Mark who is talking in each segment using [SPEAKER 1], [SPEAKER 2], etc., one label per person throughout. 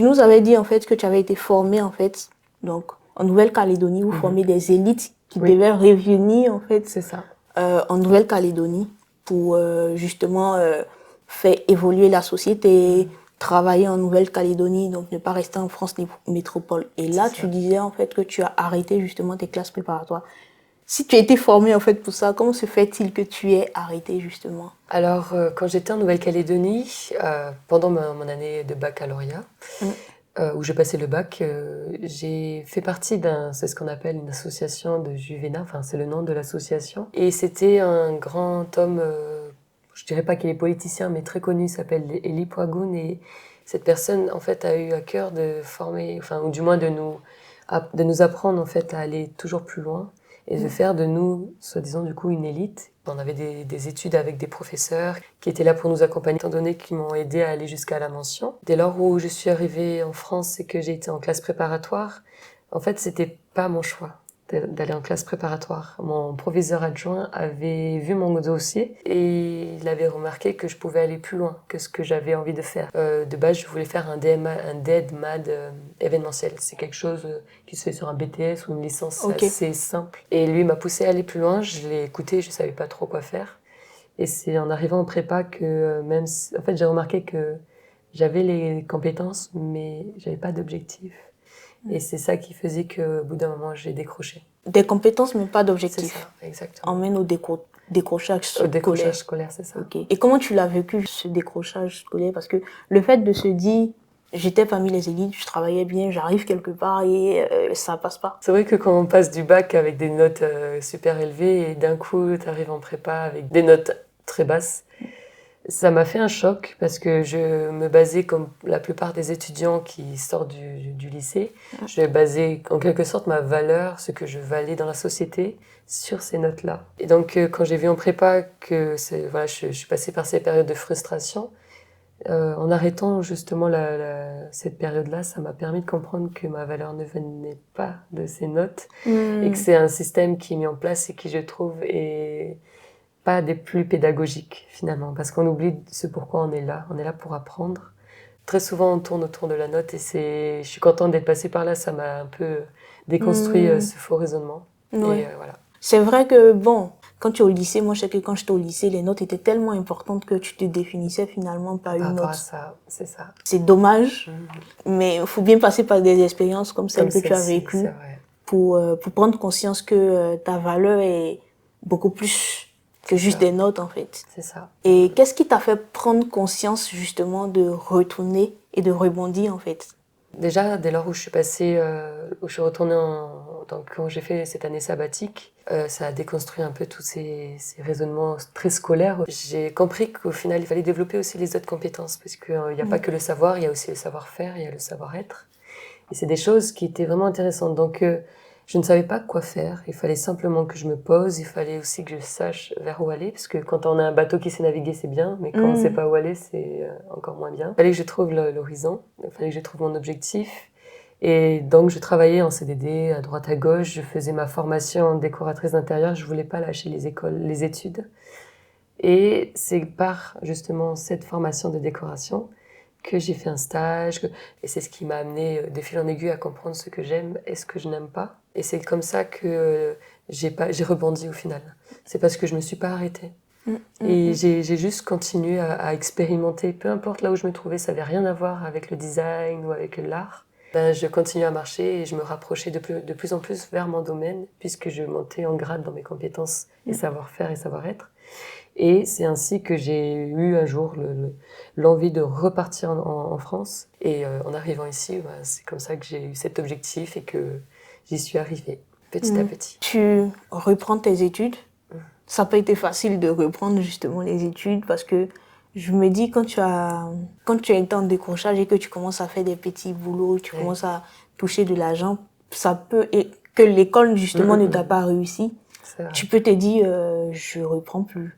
[SPEAKER 1] Tu nous avais dit en fait que tu avais été formée en fait, donc en Nouvelle-Calédonie, vous formez des élites qui devaient revenir en fait
[SPEAKER 2] C'est ça.
[SPEAKER 1] En Nouvelle-Calédonie pour justement faire évoluer la société, travailler en Nouvelle-Calédonie, donc ne pas rester en France métropole. Et là, tu disais en fait que tu as arrêté justement tes classes préparatoires. Si tu as été formée en fait pour ça, comment se fait-il que tu aies arrêté justement?
[SPEAKER 2] Alors, quand j'étais en Nouvelle-Calédonie, pendant mon année de baccalauréat, où j'ai passé le bac, j'ai fait partie c'est ce qu'on appelle une association de Juvena, enfin c'est le nom de l'association. Et c'était un grand homme, je dirais pas qu'il est politicien, mais très connu, il s'appelle Eli Poigoun. Et cette personne, en fait, a eu à cœur de former, enfin, ou du moins de nous apprendre, en fait, à aller toujours plus loin et de faire de nous, soi-disant, du coup, une élite. On avait des études avec des professeurs qui étaient là pour nous accompagner, étant donné qu'ils m'ont aidé à aller jusqu'à la mention. Dès lors où je suis arrivée en France et que j'ai été en classe préparatoire, en fait, c'était pas mon choix d'aller en classe préparatoire. Mon proviseur adjoint avait vu mon dossier et il avait remarqué que je pouvais aller plus loin que ce que j'avais envie de faire. De base, je voulais faire un DED-MAD événementiel. C'est quelque chose qui se fait sur un BTS ou une licence assez simple. Et lui m'a poussé à aller plus loin. Je l'ai écouté, je savais pas trop quoi faire. Et c'est en arrivant en prépa que en fait, j'ai remarqué que j'avais les compétences, mais j'avais pas d'objectif. Et c'est ça qui faisait qu'au bout d'un moment, j'ai décroché.
[SPEAKER 1] Des compétences, mais pas d'objectifs.
[SPEAKER 2] C'est ça, exactement.
[SPEAKER 1] Emmène au décrochage scolaire.
[SPEAKER 2] Au décrochage scolaire, c'est ça.
[SPEAKER 1] Okay. Et comment tu l'as vécu, ce décrochage scolaire? Parce que le fait de se dire, j'étais parmi les élites, je travaillais bien, j'arrive quelque part et ça passe pas.
[SPEAKER 2] C'est vrai que quand on passe du bac avec des notes super élevées et d'un coup, tu arrives en prépa avec des notes très basses, ça m'a fait un choc parce que je me basais comme la plupart des étudiants qui sortent du lycée. Je basais en quelque sorte ma valeur, ce que je valais dans la société, sur ces notes-là. Et donc quand j'ai vu en prépa que voilà, je suis passée par ces périodes de frustration, en arrêtant justement cette période-là, ça m'a permis de comprendre que ma valeur ne venait pas de ces notes et que c'est un système qui est mis en place et qui, je trouve, est pas des plus pédagogiques finalement, parce qu'on oublie ce pourquoi on est là. On est là pour apprendre. Très souvent, on tourne autour de la note et je suis contente d'être passée par là. Ça m'a un peu déconstruit ce faux raisonnement.
[SPEAKER 1] Ouais.
[SPEAKER 2] Et voilà.
[SPEAKER 1] C'est vrai que bon, quand tu es au lycée, moi je sais que quand j'étais au lycée, les notes étaient tellement importantes que tu te définissais finalement par une note.
[SPEAKER 2] Par rapport à ça, c'est ça.
[SPEAKER 1] C'est dommage, mais il faut bien passer par des expériences comme celle que tu as vécues pour prendre conscience que ta valeur est beaucoup plus que juste des notes en fait.
[SPEAKER 2] C'est ça.
[SPEAKER 1] Et qu'est-ce qui t'a fait prendre conscience justement de retourner et de rebondir en fait?
[SPEAKER 2] Déjà, dès lors où je suis passée, où je suis retournée quand j'ai fait cette année sabbatique, ça a déconstruit un peu tous ces raisonnements très scolaires. J'ai compris qu'au final, il fallait développer aussi les autres compétences, parce qu'il n'y a pas que le savoir, il y a aussi le savoir-faire, il y a le savoir-être. Et c'est des choses qui étaient vraiment intéressantes. Donc, je ne savais pas quoi faire. Il fallait simplement que je me pose. Il fallait aussi que je sache vers où aller. Parce que quand on a un bateau qui sait naviguer, c'est bien. Mais quand on ne sait pas où aller, c'est encore moins bien. Il fallait que je trouve l'horizon. Il fallait que je trouve mon objectif. Et donc, je travaillais en CDD à droite à gauche. Je faisais ma formation en décoratrice d'intérieur. Je ne voulais pas lâcher les études. Et c'est par justement cette formation de décoration que j'ai fait un stage. Et c'est ce qui m'a amené de fil en aiguille à comprendre ce que j'aime et ce que je n'aime pas. Et c'est comme ça que j'ai rebondi au final. C'est parce que je me suis pas arrêtée. Et j'ai juste continué à expérimenter. Peu importe là où je me trouvais, ça n'avait rien à voir avec le design ou avec l'art. Je continuais à marcher et je me rapprochais de plus en plus vers mon domaine, puisque je montais en grade dans mes compétences et savoir-faire et savoir-être. Et c'est ainsi que j'ai eu un jour l'envie de repartir en France. Et en arrivant ici, c'est comme ça que j'ai eu cet objectif et que j'y suis arrivée petit à petit.
[SPEAKER 1] Tu reprends tes études. Ça n'a pas été facile de reprendre justement les études parce que je me dis quand tu as été en décrochage et que tu commences à faire des petits boulots, tu commences à toucher de l'argent, et que l'école justement ne t'a pas réussi, tu peux te dire je reprends plus.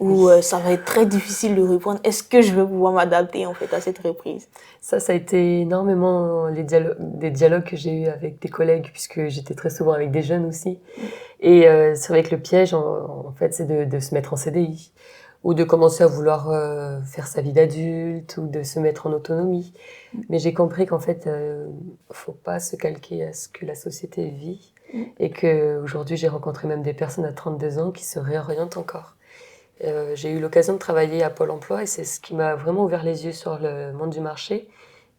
[SPEAKER 1] Ou ça va être très difficile de reprendre. Est-ce que je vais pouvoir m'adapter en fait à cette reprise?
[SPEAKER 2] Ça a été énormément des dialogues que j'ai eus avec des collègues, puisque j'étais très souvent avec des jeunes aussi. Et c'est vrai que le piège, en fait, c'est de se mettre en CDI ou de commencer à vouloir faire sa vie d'adulte ou de se mettre en autonomie. Mais j'ai compris qu'en fait, faut pas se calquer à ce que la société vit et qu'aujourd'hui, j'ai rencontré même des personnes à 32 ans qui se réorientent encore. J'ai eu l'occasion de travailler à Pôle emploi et c'est ce qui m'a vraiment ouvert les yeux sur le monde du marché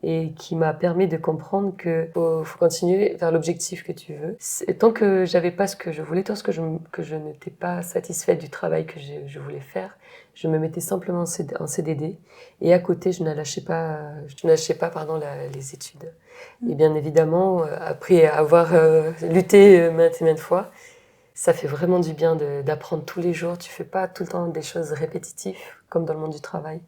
[SPEAKER 2] et qui m'a permis de comprendre que faut continuer vers l'objectif que tu veux. Tant que j'avais pas ce que je voulais, tant que je n'étais pas satisfaite du travail que je voulais faire, je me mettais simplement en CDD et à côté je ne lâchais pas les études. Et bien évidemment, après avoir lutté maintes et maintes fois, ça fait vraiment du bien d'apprendre tous les jours. Tu fais pas tout le temps des choses répétitives comme dans le monde du travail.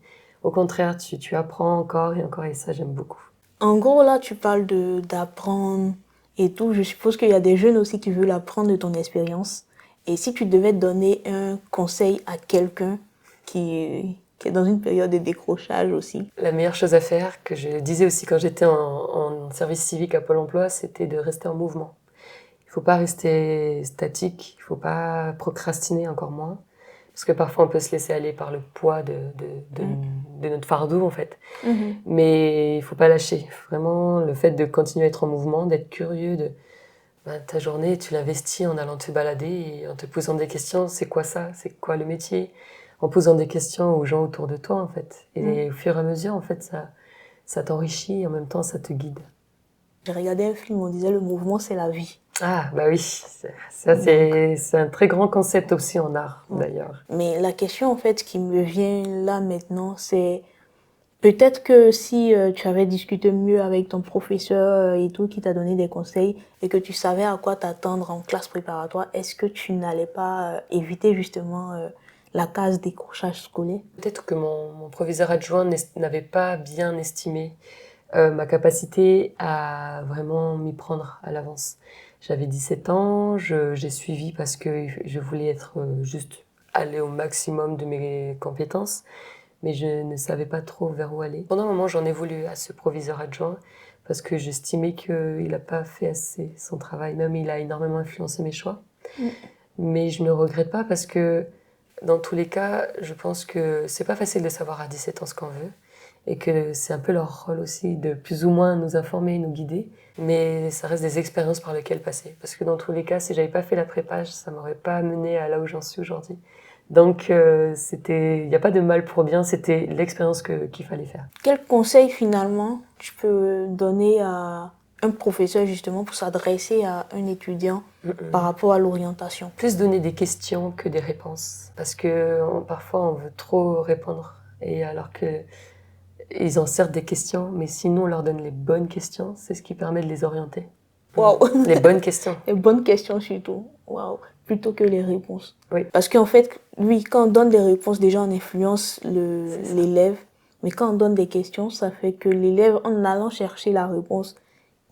[SPEAKER 2] Au contraire, tu apprends encore et ça, j'aime beaucoup.
[SPEAKER 1] En gros, là, tu parles d'apprendre et tout. Je suppose qu'il y a des jeunes aussi qui veulent apprendre de ton expérience. Et si tu devais donner un conseil à quelqu'un qui est dans une période de décrochage aussi.
[SPEAKER 2] La meilleure chose à faire, que je disais aussi quand j'étais en service civique à Pôle emploi, c'était de rester en mouvement. Il faut pas rester statique, il faut pas procrastiner encore moins. Parce que parfois on peut se laisser aller par le poids de notre fardeau en fait. Mais il faut pas lâcher. Vraiment, le fait de continuer à être en mouvement, d'être curieux, ta journée, tu l'investis en allant te balader et en te posant des questions. C'est quoi ça? C'est quoi le métier? En posant des questions aux gens autour de toi en fait. Et au fur et à mesure, en fait, ça t'enrichit et en même temps, ça te guide.
[SPEAKER 1] J'ai regardé un film, on disait le mouvement, c'est la vie.
[SPEAKER 2] Ah, bah oui, c'est un très grand concept aussi en art, d'ailleurs.
[SPEAKER 1] Mais la question, en fait, qui me vient là maintenant, c'est peut-être que si tu avais discuté mieux avec ton professeur et tout, qui t'a donné des conseils, et que tu savais à quoi t'attendre en classe préparatoire, est-ce que tu n'allais pas éviter justement la case décrochage scolaire?
[SPEAKER 2] Peut-être que mon proviseur adjoint n'avait pas bien estimé ma capacité à vraiment m'y prendre à l'avance. J'avais 17 ans, j'ai suivi parce que je voulais être juste aller au maximum de mes compétences, mais je ne savais pas trop vers où aller. Pendant un moment, j'en ai voulu à ce proviseur adjoint parce que j'estimais qu'il n'a pas fait assez son travail, même il a énormément influencé mes choix. Mais je ne regrette pas parce que dans tous les cas, je pense que c'est pas facile de savoir à 17 ans ce qu'on veut. Et que c'est un peu leur rôle aussi de plus ou moins nous informer, nous guider. Mais ça reste des expériences par lesquelles passer. Parce que dans tous les cas, si j'avais pas fait la prépage, ça m'aurait pas mené à là où j'en suis aujourd'hui. Donc, il n'y a pas de mal pour bien, c'était l'expérience qu'il fallait faire.
[SPEAKER 1] Quel conseil finalement tu peux donner à un professeur justement pour s'adresser à un étudiant par rapport à l'orientation?
[SPEAKER 2] Plus donner des questions que des réponses. Parce que parfois on veut trop répondre. Et alors que ils ont certes des questions, mais sinon on leur donne les bonnes questions, c'est ce qui permet de les orienter.
[SPEAKER 1] Waouh.
[SPEAKER 2] Les bonnes questions.
[SPEAKER 1] Les bonnes questions surtout. Waouh. Plutôt que les réponses.
[SPEAKER 2] Oui.
[SPEAKER 1] Parce qu'en fait, oui, quand on donne des réponses, déjà on influence l'élève. Mais quand on donne des questions, ça fait que l'élève, en allant chercher la réponse,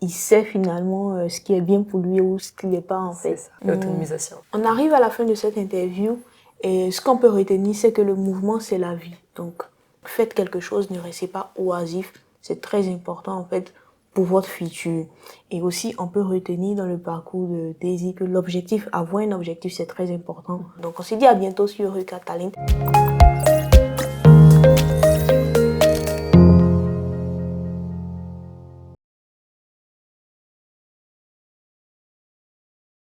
[SPEAKER 1] il sait finalement ce qui est bien pour lui ou ce qui n'est pas en fait.
[SPEAKER 2] C'est ça, l'autonomisation.
[SPEAKER 1] On arrive à la fin de cette interview et ce qu'on peut retenir, c'est que le mouvement, c'est la vie. Donc, faites quelque chose, ne restez pas oisif. C'est très important en fait pour votre futur. Et aussi, on peut retenir dans le parcours de Daisy que l'objectif, avoir un objectif, c'est très important. Donc, on se dit à bientôt sur Eureka Talent.